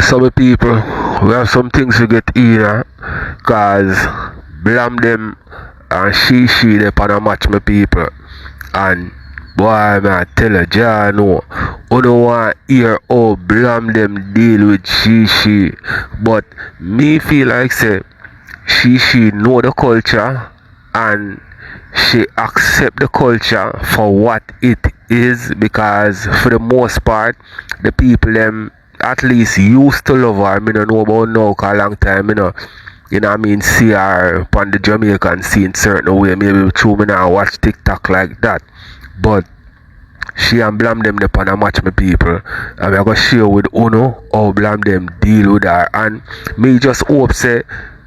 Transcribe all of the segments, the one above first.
Some people, we have some things to get in, cause BLAMDEM and she they pan a match my people. And boy, man, I tell you, Jah know, you don't want to hear how BLAMDEM deal with she. But me feel like say she know the culture and she accept the culture for what it is, because for the most part the people them at least used to love her. I don't know about now, cause a long time you know what I mean, see her on the Jamaican scene certain way, maybe through me now watch TikTok like that. But she and BLAMDEM they pan a match my people, and I'm gonna share with Uno how BLAMDEM deal with her, and me just hope say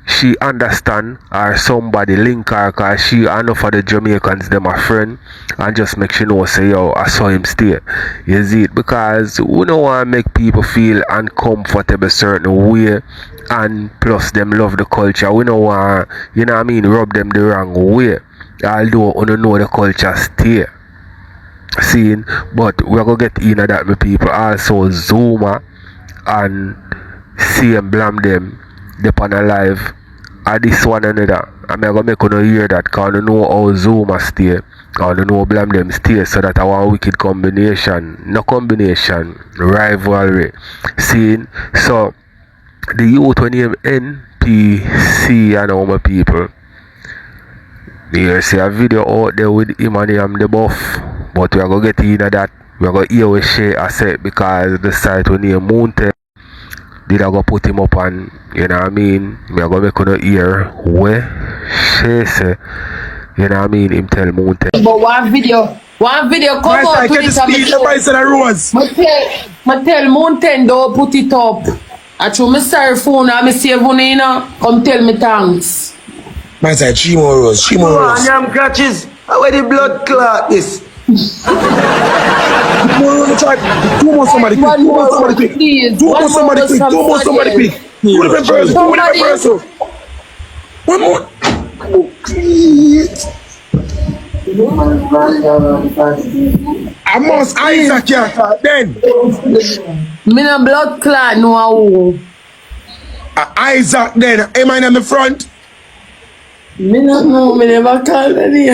she understand or somebody link her, cause she enough of the Jamaicans them a friend, and just make sure know say yo I saw him stay. You see it, because we don't want to make people feel uncomfortable certain way, and plus them love the culture. We don't want, you know what I mean, rub them the wrong way, although we don't know the culture stay. Seeing, but we're gonna get in that with people. Also Zuma and CM BLAMDEM they pan alive at this one another. I'm gonna make you hear that, cause I know how Zuma stay, I don't know BLAMDEM stay, so that our wicked combination, no combination, rivalry. Seeing, so the youth when name NPC and all my people. You see a video out there with him and him the buff. But we are going to get into that. We are going to hear what she I said, because the site we name Mountain did I go put him up on, you know what I mean? We are going to make you hear where she say, you know what I mean, him tell Mountain. But one video come out with it and tell Mountain don't put it up. I threw my cell phone and I save money, you know, come tell me thanks. My side, she more rose. I'm catches. Where the blood clot is? Two more somebody quick. Two more somebody quick. One more. Oh, please. I must Isaac here. Then. Me no blood clot no. Isaac then. Am I in the front? Me no know. Me never call any.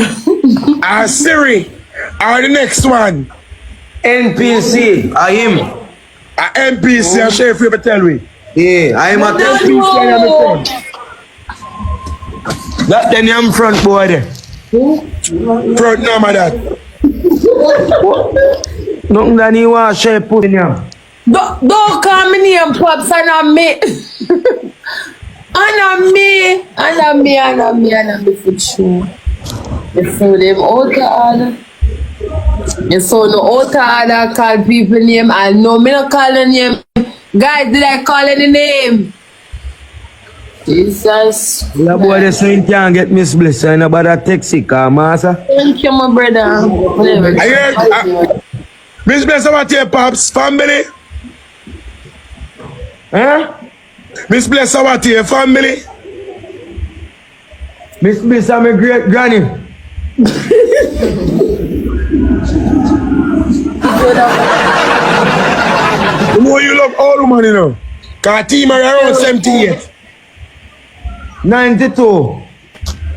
Siri. The next one. NPC. I him. NPC. I'm sure if you ever tell me. Yeah, I am a NPC. I am in front. That then I'm front boy there. Front no my dad. Nothing that you want to put in here. Don't call me name Pops and me. And me for sure. You feel them out order. You saw no out order call people name, and no me not call the name. Guys, did I call any name? Jesus. The boy the saying can't get Miss Bliss and about that taxi car, master. Thank you, my brother. Miss Bliss, about your Pops family? Huh? Miss Bliss, about your family? Miss Bliss, I'm a great granny. You know you love all women, you know. Cause team are around 78. 92.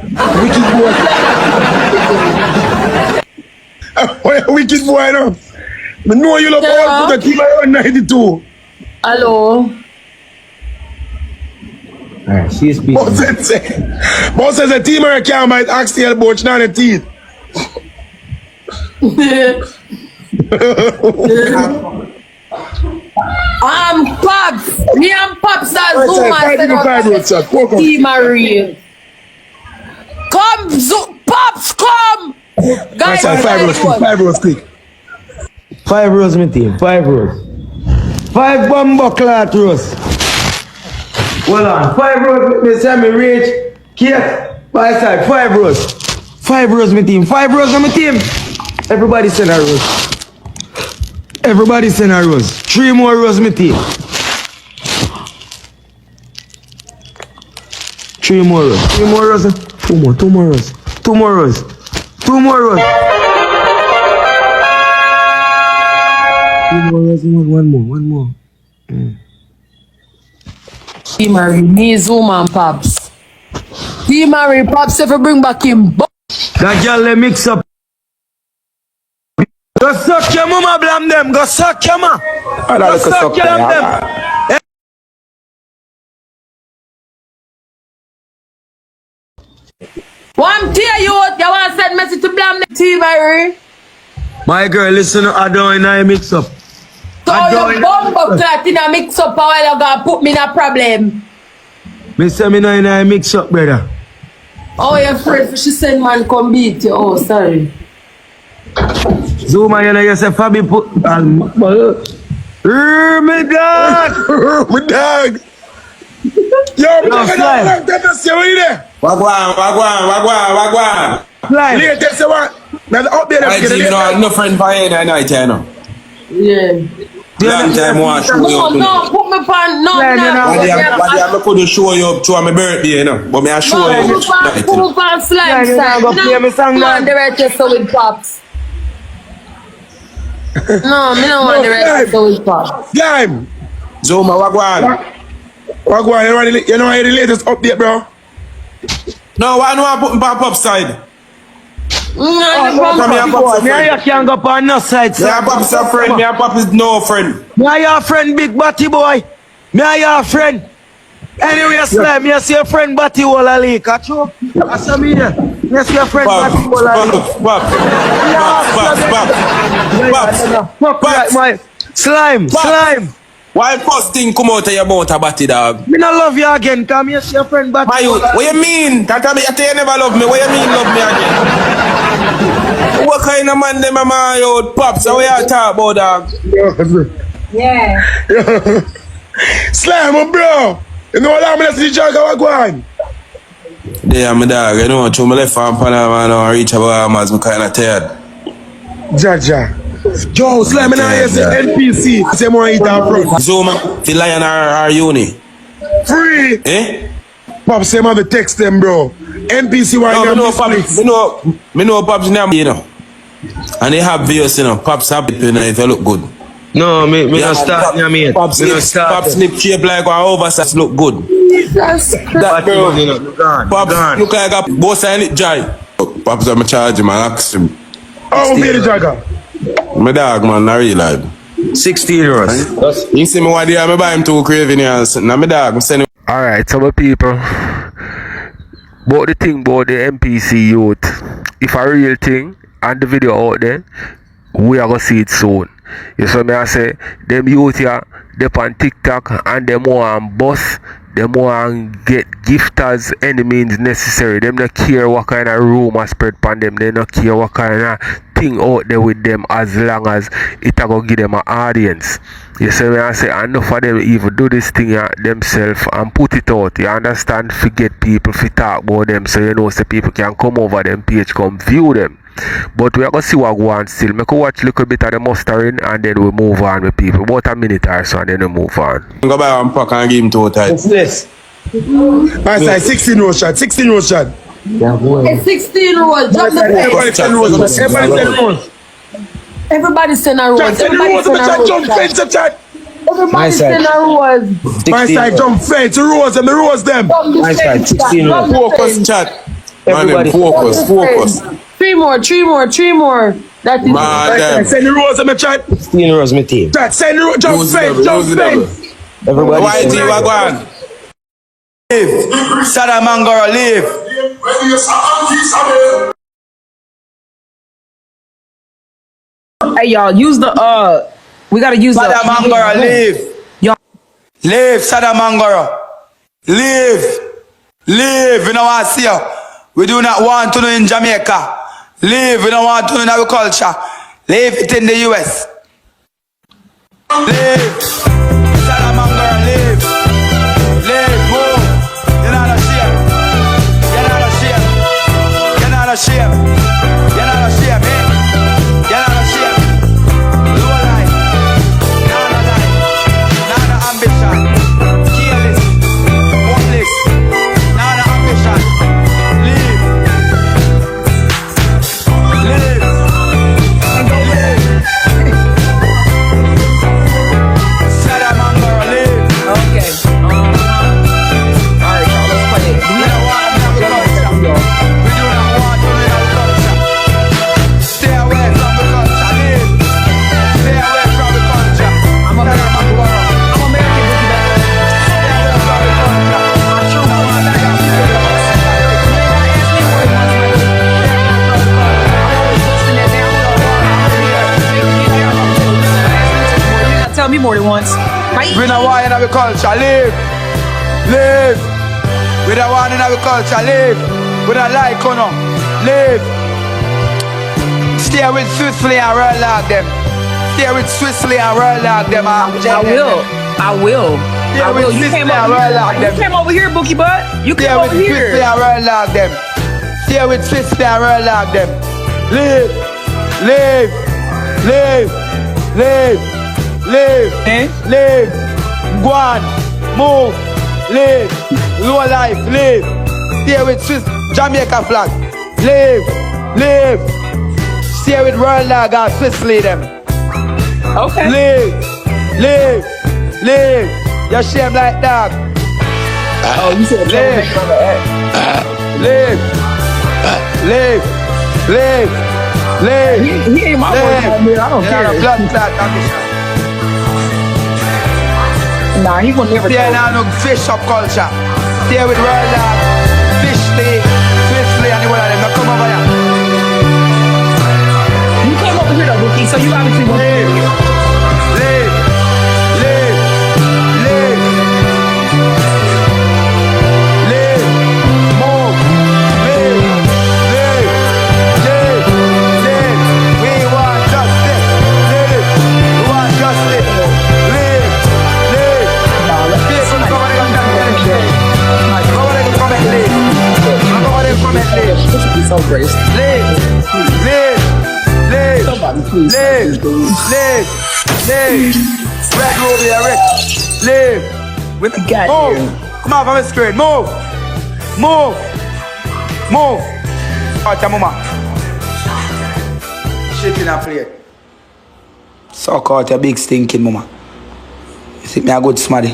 Wicked boy. Wicked boy, you know. I know you love all the team around 92. Hello. Alright, she's speaking. Boss says the team can't buy oxtail bunch, not the teeth. Pops. Me and Pops are Zuma. Team Marie. Come, Pops, come. Guys, 5 rows quick. 5 rows, my team. 5 rows. 5 bumbo cloth rows. Hold on. 5 rows, me say me reach. Kate, by side. 5 rows. 5 rows, my team. 5 rows on my team. Everybody send a rows. Everybody send a rows. 3 more rows, my team. 3 more rows. 3 more rows. 2 more. 2 more rows. 2 more rows. 2 more rows. 2 more rows. 1 more. 1 more. Marie, me, Zoom and Pops. Marie, Pops if you bring back him. That girl they mix up. Go suck your mama, blam them. Go suck your mama. Go suck your them. One tear you want to send message to blam the Marie. My girl, listen, I don't in a mix up. So you bumbo clat in a mix up while you gonna put me in a problem. Me say me not in a mix up, brother. Oh, you're afraid for she send man come beat you. Oh, sorry. Zuma, you know, you say Fabi put... me dog! My dog. Yo, No, Slime. Wagwan. Slime. Latest one. Now the update I think you know, no friend for you night, you know. Yeah. Long time one show you up. No, put me pan. No, I could show you up to my birthday, you know. But me I show you up. Put me pan slime side. No, want the register with Pops. No, me don't want the register with Pops. Slime. Zuma, Wagwan. Wagwan, you know the latest update, bro? No, I know I put him back up side. Me and you can't go on no side, Me and Pop's a friend, me and Pop is no friend. Me and your friend, big batty boy. Me and your friend. Anyway, Slime, me see your friend batty wall leak. I saw me there. Me see your friend batty wall leak. Pop. Slime. Why first thing come out of your mouth about it, dog? Me not love you again, come here, see your friend batty. My youth, what you mean? Can't tell me you never love me. What you mean love me again? What kind of man them am I out? Pops, how you talk about, dog? Yeah. Slime, bro. You know what I'm going to see Jaga Wagwan? Yeah, my dog. You know, through my left hand Panama and I reach about Hamas, I'm kind of tired. Jaja. Yo, Slime, I say NPC. Say more eat and front. Zuma, the lion are uni. Free. Eh? Pop, say man, text them, bro. NPC, why No, you me know Pops name, you know. And they have videos, you know. Pops have it, you know, if you look good. No, me not start, you mean? Pops snip shape like one oversize look good. That's That bro. Pops look like a boss and it dry. Pops I'm charge him and ask him. Oh, be the Jaga. My dog, man, I real life. 16 euros. You see me one day, I buy him two craving and now my dog, I'm sending. Alright, some people. But the thing about the MPC youth, if a real thing and the video out there, we are gonna see it soon. You see me I say, them youth here, they on TikTok and them want boss, them want get gifters any means necessary. Them not care what kind of rumor spread upon them, they not care what kind of thing out there with them as long as it a go give them an audience. You see me I say, enough of them even do this thing themselves and put it out. You understand? Forget people fi talk about them so you know so people can come over them page, come view them. But we are going to see what go on still. We can watch a little bit of the mustering and then we move on with people. About a minute or so and then we move on. Go buy one pack and give him two times. What's this? I say 16 road shot. 16 road shot. It's 16 rows. Drop the Everybody send roads. Everybody send roads. Everybody send a rows. Everybody send a rows. Jump fence, chat. Everybody send a rows. My side jump fence, rows and the rows them. My side, 16 rows. Focus, chat. Man, focus. Three more. That is Man, send the rows and the chat. 16 rows, my team. Chat, send the rows, jump fence. Everybody why is he Wagwan? Leave. Saddamangara, leave. Hey y'all, use the we gotta use Saddamangara, leave. Y'all, Leave, Saddamangara. Leave. We don't want to see you. We do not want to know in Jamaica. Leave. We don't want to know in our culture. Leave it in the US. Leave. Saddamangara, leave. Move. You're not ashamed. You're not ashamed. You're not ashamed. You're not ashamed, eh? You're not ashamed. Low life. Nana life. Nana ambition. Careless. Homeless. Nana ambition. Leave. be more than once. Bye. We don't want in our culture, live. Live. We don't want in our culture, live. We don't like, you know. Live. Stay with Switzerland and roll like them. Stay with Switzerland and roll like them. I will. You came over here, Bookie Butt. You came over here. Stay with Switzerland and roll like them. Stay with Switzerland and roll like them. Live. Live. Live. Live. Live. Live. Go on. Move. Live. Low life. Live. Stay with Jamaica flag. Live. Live. Stay with World Dog and Switzerland them. Okay. Live. Live. Live. You're shame like dog. Oh, you said live. Live. Live. Live. Live. He ain't my boy, man. I don't care. Blood clot ambition. Nah, he will never. Stay now no fish up culture. Stay with World Dog, Fish League, Switzerland and the one of them. Now come over here. You came over here though, Bookie, so you obviously want to live. Live. Live. Live. Live. Move. Live. Live. Live. Live. We want justice. Live. We want justice. Live. Live. People come on and live. Come and live. Come and live. This would be so great. Live. Live. Live. Somebody please. Live. Live. Live. Red Ruby, Rick. Live. With the guy. Move. Come on from the screen. Move. Move. Move. Out your mama. Shit in a plate. Suck out your big stinking mama. You think me a good smarty?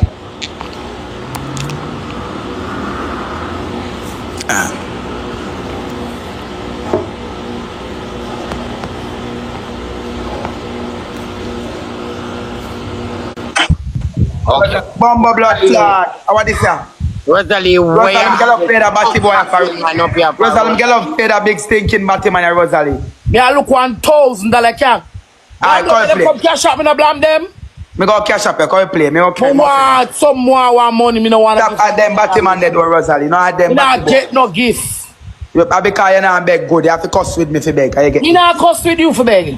Bomba blood clot. How are this here? Rosealee, Rosealee, get up play that batty boy. Rosealee, get up play that big stinking batty man, Rosealee. Me I look $1,000 can. Alright, come play. Come cash up, me no blame them. Me go cash up, come play. Me go play. Me want some more money, me no want to. Stop at them batty man dead, Rosealee. No at them me batty not get no gift. Because you not beg good, you have to cuss with me for beg. Me not cuss with you for begging.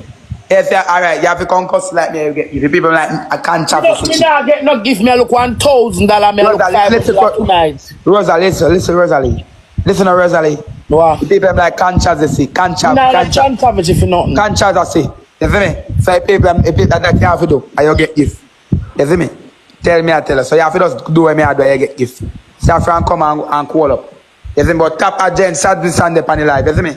Yes, yeah, alright, you have to come cuss like me. If you people like, I can't chat with Me you. not get no gift, me I look $1,000, me I look $500 Rosealee, listen, Rosealee. Listen to Rosealee. Wow. The people like can't chat, they see. Can't chat, can't chat if you nothing. can't chat, I see. You see me? So if people that you have to do, and you get gift. You see me? Tell me, I tell you. So you have to just do what me I do, you get gift. So if you come and call up. You see me? But tap agent, Saturday, Sunday, on the live. You see me?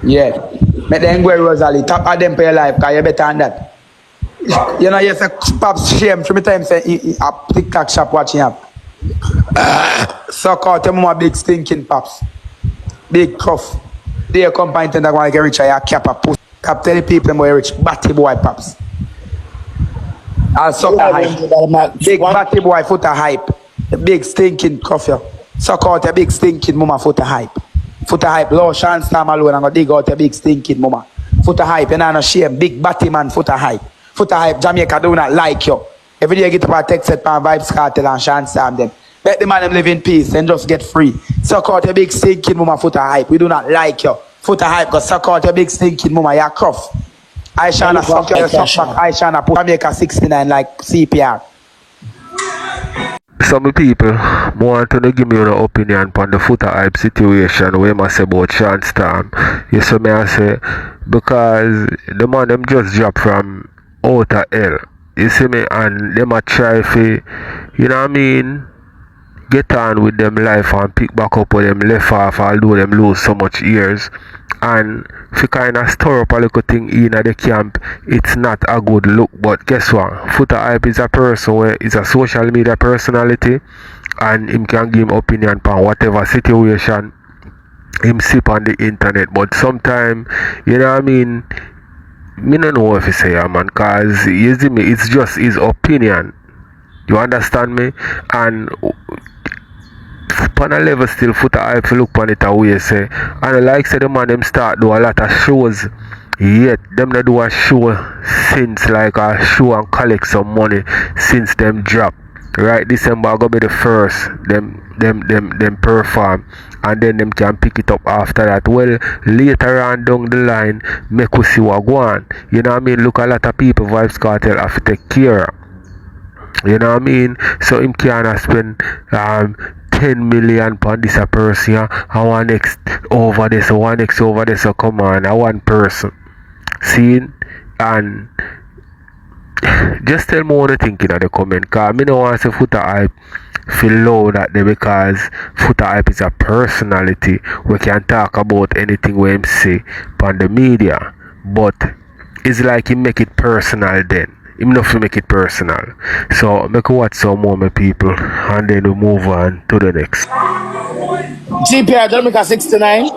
Yeah. Make them go Rosealee. Tap at them for your life, because you better than that. You know, you say, Pops, shame. 3 times say, a TikTok shop watching up. Suck out your mama big stinking Pops. Big cuff. They come point and they're going to get rich. I cap a pussy. Cap tell the people them boy rich. Batty boy Pops. I'll suck a hype. Big batty boy Foota hype. The big stinking coffee. Suck out your big stinking mama Foota hype. Foota hype. Low chance time alone. I'm going to dig out your big stinking mama. Foota hype. You're not no shame. Big batty man Foota hype. Foota hype. Jamaica do not like you. Every day you get up a text set pan Vybz Kartel and chance time them. Let the man them live in peace and just get free. Suck out your big stinking mama Foota hype. We do not like you. Foota hype. Because suck out your big stinking mama. You're cuff. I shall not suck your suck back. I shall not put Jamaica 69 like CPR. Some people want to give me an opinion on the Foota hype situation where I say about Sean Storm. You see me I say because the man them just dropped from outer hell. You see me, and them a try to, you know what I mean, get on with them life and pick back up where them left off, although them lose so much years. And if you kind of stir up a little thing in the camp, it's not a good look. But guess what? Foota hype is a person where is a social media personality, and him can give him opinion on whatever situation him sip on the internet. But sometimes, you know what I mean, me don't know if you say man, cause you see me, it's just his opinion. You understand me? And on a level still Foota hype look on it away say. And like say the man them start do a lot of shows Yet them not do a show since like a show and collect some money since them drop. Right, December gonna be the first them perform, and then them can pick it up after that. Well, later on down the line, make we see what go on. You know what I mean? Look, a lot of people Vybz Kartel have to take care. You know what I mean? So him can't spend 10 million on this a person, and one next over this, one next over this. So come on, a one person. See, and just tell me what you think in the comment, cause me no want to say Foota hype feel low that day, because Foota hype is a personality. We can talk about anything we him say on the media, but it's like he make it personal then. Him not to make it personal. So make you watch some more, my people, and then we move on to the next. GPR Jamaica 69.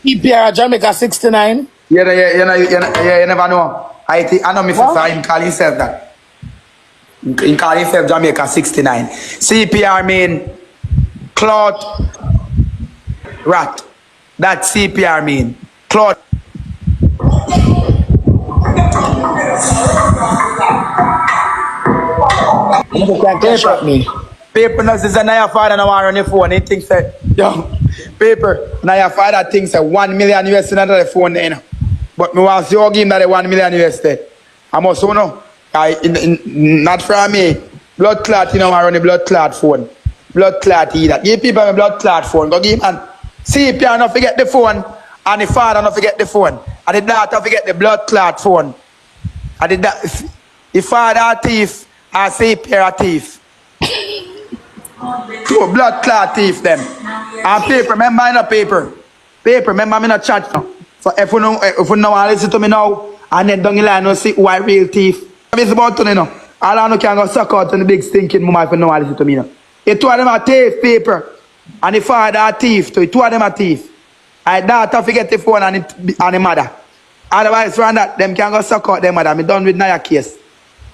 EPR Jamaica 69. You never know. I know me for him call himself that. He call himself Jamaica 69. CPR mean cloth rat. That CPR mean cloth. Paper knows this is Niah Fada now on the phone. He thinks that, yo, paper, Niah Fada thinks that 1 million US in the phone, you know. But me want to see how give that 1 million US there. I must know, not from me. Blood clot, you know, I run the blood clot phone. Blood clot either. Give people a blood clot phone. Go give and see if you not forget the phone, and the father not forget the phone, and the daughter forget the blood clot phone. And the father a thief, and see pair a thief. Two blood clot thief them. And paper, remember I no paper. Paper, remember me no chat now. So if you know want to listen to me now, and then down the line you see who I real thief. It's about to know. All I know can go suck out on the big stinking mama if you know want to listen to me now. The two of them are thief, paper. And the father a thief too. The two of them are thief. And the daughter forget the phone and the mother. Otherwise from that, them can go suck out them mother. Me done with Niah case.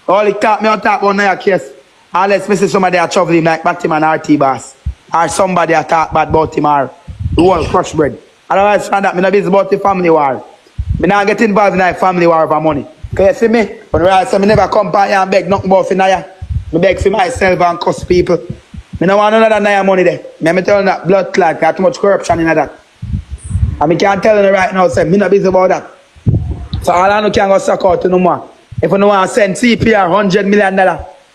All the talk me on talk about Niah case. Unless me see somebody a trouble him like Batman RT boss. Or somebody a talk bad about him or the whole crush bread. Otherwise from that, me not busy about the family war. Me not get involved in that family war for money. Because you see me, when I say me never come back here and beg nothing about for Niah. Me beg for myself and cuss people. Me no want none of that Niah money there. Me tell you that blood clot, got too much corruption in that. And me can't tell you right now, say me not busy about that. So all I know can go suck out to no more. If you no want to send CPR $100 million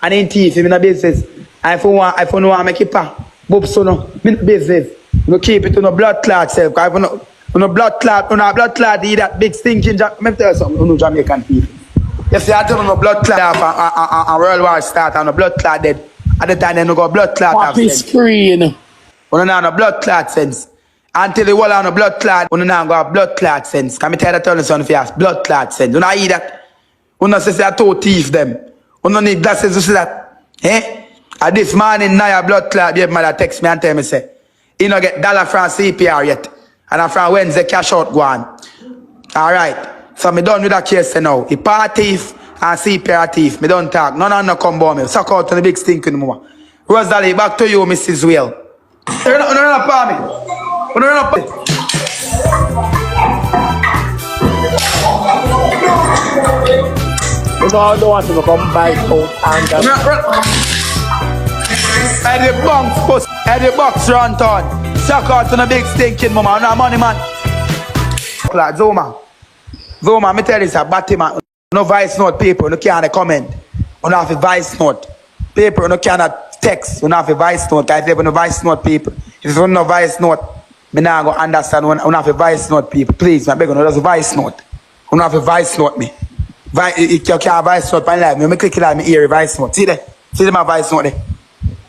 and in thief, me no business. And if you want to make it pa, boobs so no, me no business. You keep it to no blood clot self. Because if you no blood clot, eat that big stinking. Let me tell you something, you know Jamaican people. You see, I tell you no blood clot and World War start and no blood clot dead. At the time, they no go blood clot. Happy screen. You don't have no blood clot sense. Until the whole on no blood clot, you don't have blood clot sense. Can me tell you that son if you ask blood clot sense. You don't eat that. You don't say that two thief them. You don't need glasses to see that. Eh? And this morning, Niah blood clot, the mother text me and tell me, say, he no get dollar from CPR yet. And from Wednesday, cash out go on. Alright. So me done with that case now. He part thief and CPR thief. Me don't talk. None of them come by me. Suck out to the big stinking more. Rosealee, back to you, Mrs. Will. You don't run up on me. You don't run up on me. You know I don't want to come back out and At the box post, at the box run town. Suck out to the big stinking mama. No money man. Zoma, me tell you, sir, Batman. No voice note paper, no can't comment. You have a voice note. Paper, no cannot text. You have a voice note. Guys, you have no voice note paper. If you no voice note, me now go understand when you have a voice note paper. Please, I beg you, no, there's a voice note. You have a voice note me. You can't voice note my life. Me click it like me hear a voice note. See there? See my voice note there?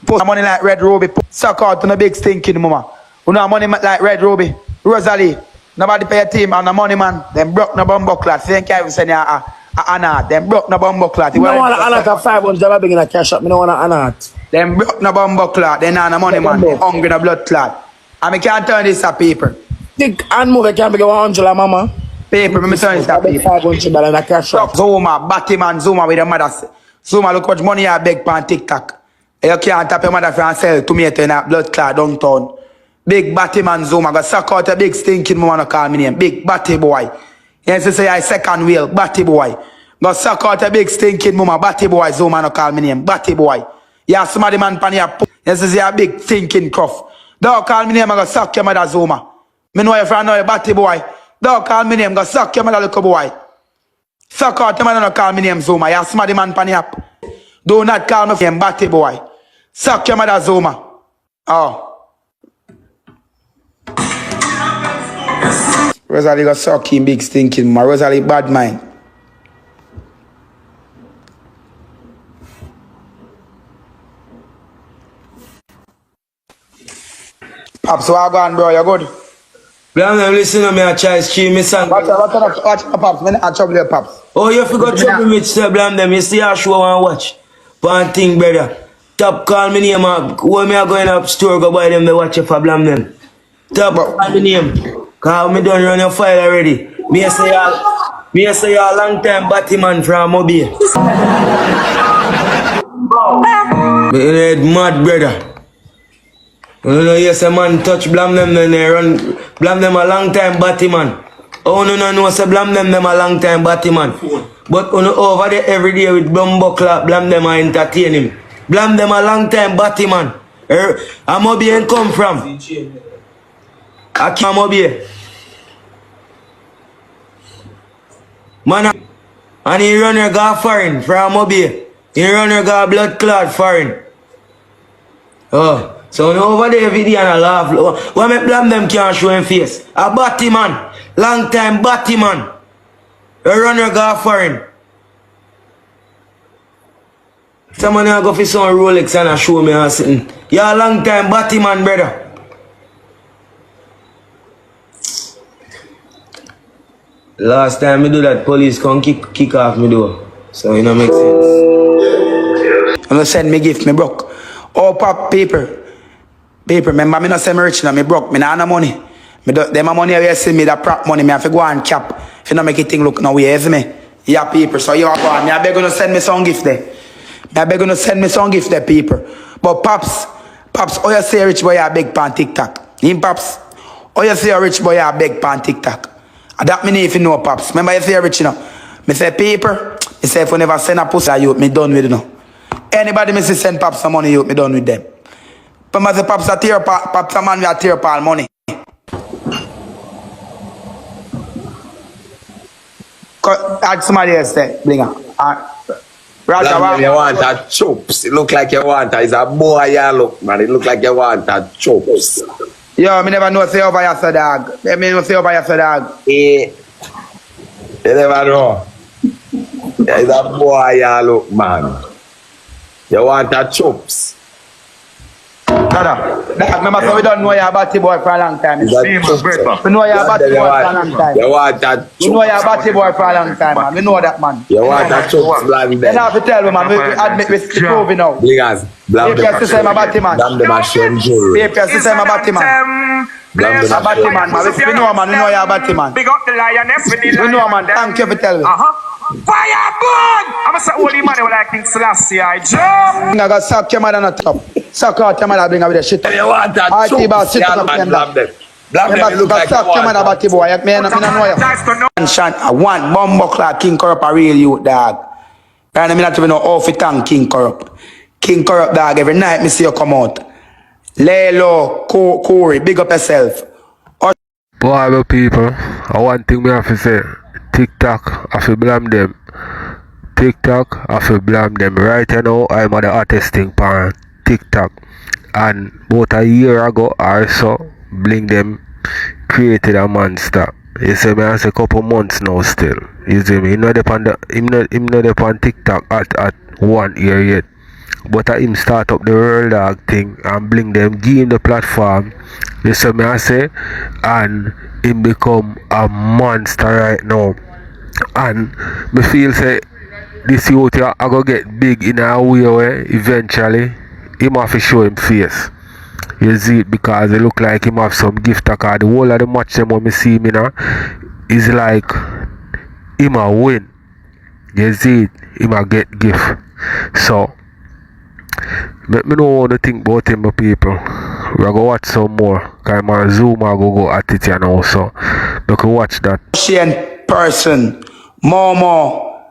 Post money like Red Ruby. Suck out to the big stinking mama. You know money like Red Ruby. Rosealee. Nobody pay a team on the money man. Them broke no bumbo clot. See, can't even send you a anat. Them broke no bumbo clot. You don't want an anat of 500 $5 big in a cash up. Me don't want an anat. Them broke no bumbo clot. They not the money man. They hungry no blood clot. And me can't turn this to paper. Think and move. I can't be 100 mama. Paper. Me turn this to paper. $500 in a cash up. Zuma, Batman, Zuma with the mother. Zuma, look how much money I beg on TikTok. You can't tap your mother for and sell tomato in a blood clot downtown. Big batty man Zuma. Go suck out a big stinking woman call me name. Big batty boy. Yes, you say I second wheel. Batty boy. Go suck out a big stinking woman. Batty boy Zuma no call me name. Batty boy. Yeah, somebody man pan your yes, you say a big thinking cuff. Don't call me name. I go suck your mother Zuma. Me know you from now, batty boy. Don't call me name. Go suck your mother little boy. Suck out your mother no call me name Zuma. Yeah, somebody man pan your do not call me name batty boy. Suck your mother Zuma. Oh. Rosealee got sucking big stinking man. Rosealee bad mind. Pops, so I go on, bro. You good? BLAMDEM, listen to me, I try to stream me song. Watch out, Pops. I'm not trouble your Pops. Oh, you forgot trouble me, sir, BLAMDEM. You see our show and watch. One thing, brother. Top call me name, when me are going up store, go buy them, they watch it for BLAMDEM. Top call me name. Cause me done run your file already. Me say y'all long time batty man from Mobile. Me in head mad, brother. You know, yes, a man touch BLAMDEM, then they run. BLAMDEM a long time batty man. Oh, no, say BLAMDEM them a long time batty man. But over there every day with bumbo clap, BLAMDEM a entertain him. BLAMDEM a long time batty man. I'm Mobile come from. I can't Mobile. Man, and he run your guy foreign from Mobile. He run your guy blood clot foreign. Oh. So over there video and I laugh. Why make BLAMDEM can't show him face? A batty man. Long time batty man. A runner go foreign. Someone go for some Rolex and I show me and sitting. Yeah, long time batty man, brother. Last time me do that, police come kick off me door. So it don't make sense. I'm gonna send me gift, me broke. Oh, pop paper. Paper, remember me not say me rich now, me broke, me not have no money. Me do, them money where you see me, that prop money, me have to go and cap. If you not make it thing look no way, you see me? Yeah, paper, so you are going. Me I beg you to send me some gift there. Me I beg you to send me some gift there, paper. But Pops, oh you say a rich boy you beg pan TikTok. Him Pops, oh you say a rich boy you beg pan TikTok. And that me need if you know Pops. Remember you say a rich you know. Me say paper, me say if you never send a pussy you, me done with you know. Anybody me say send Pops some money you, me done with them. But my Pops a tear Pops a man we a tear pal money. Add somebody else there, blinga. Roger, you want a chops. It look like you want a, it's a boy you look, man. It look like you want a chops. Yo, me never know say over your so dog. Me know say over your so dog. You never know. Yeah, it's a boy you look, man. You want a chops. Dada, remember so we don't know your batty boy for a long time. We know your batty boy for a long time. You want that chops. We know your batty boy for a long time, man. We know that, man. You want that chops, BLAMDEM. You have to tell me, man. We admit we prove now. Because BLAMDEM system a batty man. BLAMDEM a shame jewelry. BLAMDEM system a batty man. BLAMDEM a batty man, man. We know, man. We know you're a batty man. Big up the lioness. We know, man. Thank you for telling me. Fireball! I'm a say holy man will like King Selassie, I jump. I got suck your mother on the top. Suck out your mother, bring her with the shit. You want that chops, BLAMDEM. BLAMDEM look like you suck your mother, batty boy. Me no know you. One bumbo clock, King Corrupt a real youth, dog. And I mean not even know how to thank King Corrupt. King Corrupt, dog, every night me see you come out. Lay low, Corey, big up yourself. Boy, my people, one thing me have to say. TikTok, I feel BLAMDEM. TikTok, I feel BLAMDEM. Right now, I'm at the hottest thing on TikTok. And about a year ago or so, BLAMDEM created a monster. You see me, it's a couple months now still. You see me, him not on TikTok at 1 year yet. But him start up the World Dog thing and BLAMDEM give him the platform. You see me, I say, and him become a monster right now. And me feel say this youth I go get big in a way where eventually him have to show him face. You see it because it look like him have some gift card. The whole of the match them when me see him now is like him a win. You see it, him a get gift. So let me know what to think about him, my people. We're gonna watch some more. Cause man Zoom I go at it you know, so we can watch that. Shane Person, Momo,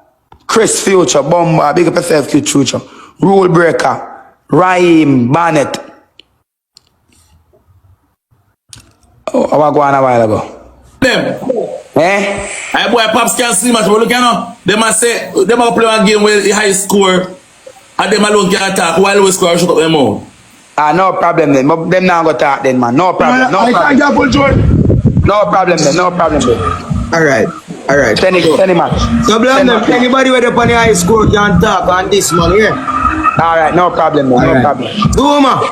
Chris Future, Bomba, big up yourself, Kid Future, Rule Breaker, Raheem, Barnett. Oh, I was going a while ago. Them. Eh? I boy Pops can't see much, but look you know, them a say, them a play one game with the high score, and them alone can attack while we score shut up them out. Ah, no problem then. Them now go talk then, man. No problem. No problem. No problem then. No problem then. Alright. Any match. So BLAMDEM, anybody with up on the high score can talk on this man here. Alright, no problem then. No problem. Zuma.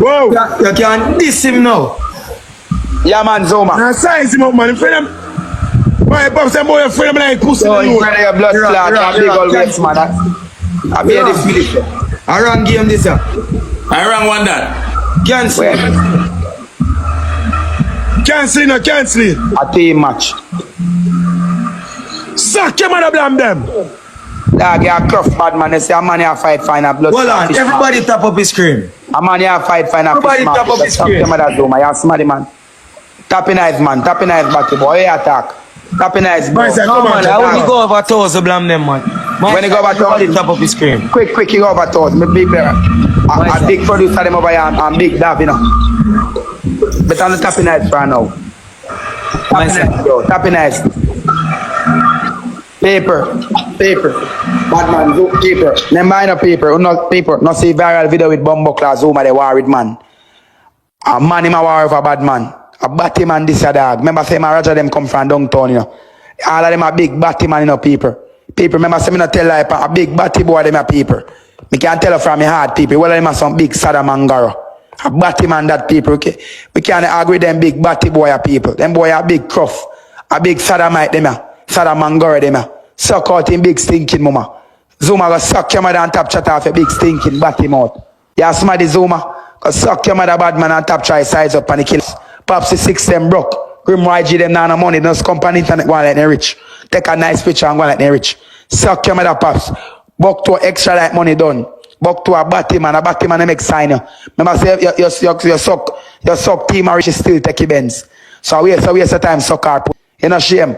Whoa. You can diss him now. Yeah, man, Zuma. Now size him up, man. Friend him. My pops and boy, friend him like pussy. So you friend of your blood clot and big old waist, man. I be the Philip. I run game this up. I rang one that. Cancel. Cancel. A team match. Suck your mother, BLAMDEM. Dog, you're a tough bad man. They say a man here fight fine a blood. Hold on, everybody tap up his screen. A man here fight fine a Everybody fish tap up his screen. You're smarty man. Tapping eyes, man. Tapping eyes back, boy. You attack. Tapping eyes, bro. No, man, I want to go over toes of BLAMDEM, man. When you go over toes, everybody tap up his screen. Quick, you go over toes. Me big player. A big producer them over here and big dab, you know. But on the tapping eyes for now. Tapping eyes. Paper. Bad man, paper. Them buying a paper. No see viral video with Bumbuckler Zuma, they war with man. A man him a war with a bad man. A batty man this a dog. Remember say my Roger them come from downtown, you know. All of them a big batty man, you know, people. People, remember say me not tell like a big batty boy them a people. Me can't tell you from my heart, people. Well, them are some big Sadamangaro. A batty man that people, okay. We can't agree them big batty boy a people. Them boy a big cruff. A big Sadamite them a. Sadamangaro them a. Suck out in big stinking mama. Zuma go suck your mother and tap chat off a big stinking batty mouth. Yeah, somebody Zuma. Go suck your mother bad man and tap try size up and the kills. Pops the 6 them broke. Grim YG them now no money. Don't come on internet go like they rich. Take a nice picture and go like they rich. Suck your mother pops. Buck to extra like money done. Buck to a batty man they make sign you. Remember say you suck team rich still take your Benz. So we waste time suck our put. You know shame.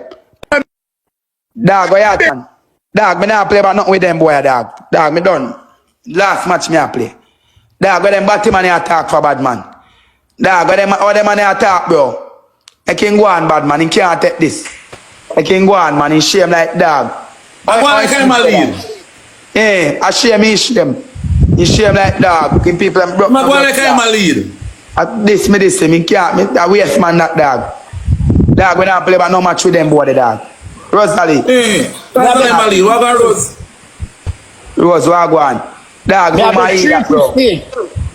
Dog, where you at? Dog, me not play about nothing with them boy, dog. Dog, me done. Last match me a play. Dog, where them batty man attack for bad man. Dog, where them all them man attack, bro. I can go on bad man, he can't take this. I can go on man, he shame like dog. I can't lead. Eh, I shame he shame. He shame like dog. Give people them broke. I can't lead. This me can't. I waste man that dog. Dog, when I play about no match with them boy, the dog. Rosealee. Rosealee, what about Rose? Rose, what go on? Dog, Me who have my the ear, bro?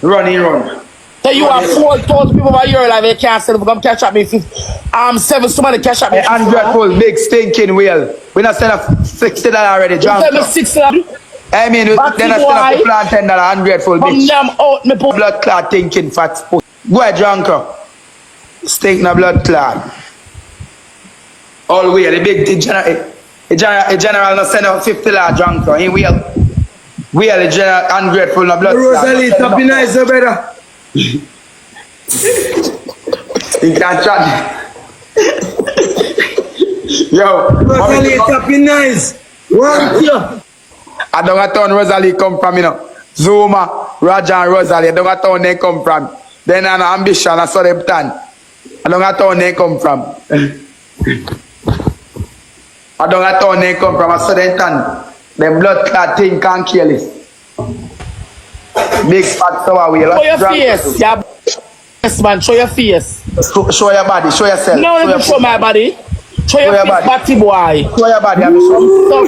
Run. So you have 4,000 people over here like they can't sell them. Come catch up me. 7 somebody catch up me. 100 full big stinking wheel. We not sell up $60 already, John. You tell me $60. I mean, then I sell up the plant $10, 100 full bitch. Come out me put blood clot thinking fat. Go ahead, drunker. Stink na blood clot. All way, the general no send out $50 drunker. He will the general ungrateful no blood clot. Rosealee, top nice, better. You can't chat. Yo, Rosealee, top nice. One I don't know town Rosealee come from, you know. Zuma, Roger and Rosealee, I don't know town they come from. Then an ambition, I saw them turn. I don't know town they come from. I don't know town they come from, I saw them turn. Them blood clot thing can't kill it. Big fat sour wheel. show your face. Yeah. Yes, man, show your face. Show your body, show yourself. No, let me show my body. Show your face, body. batty boy. Show your body, I'm sure. No.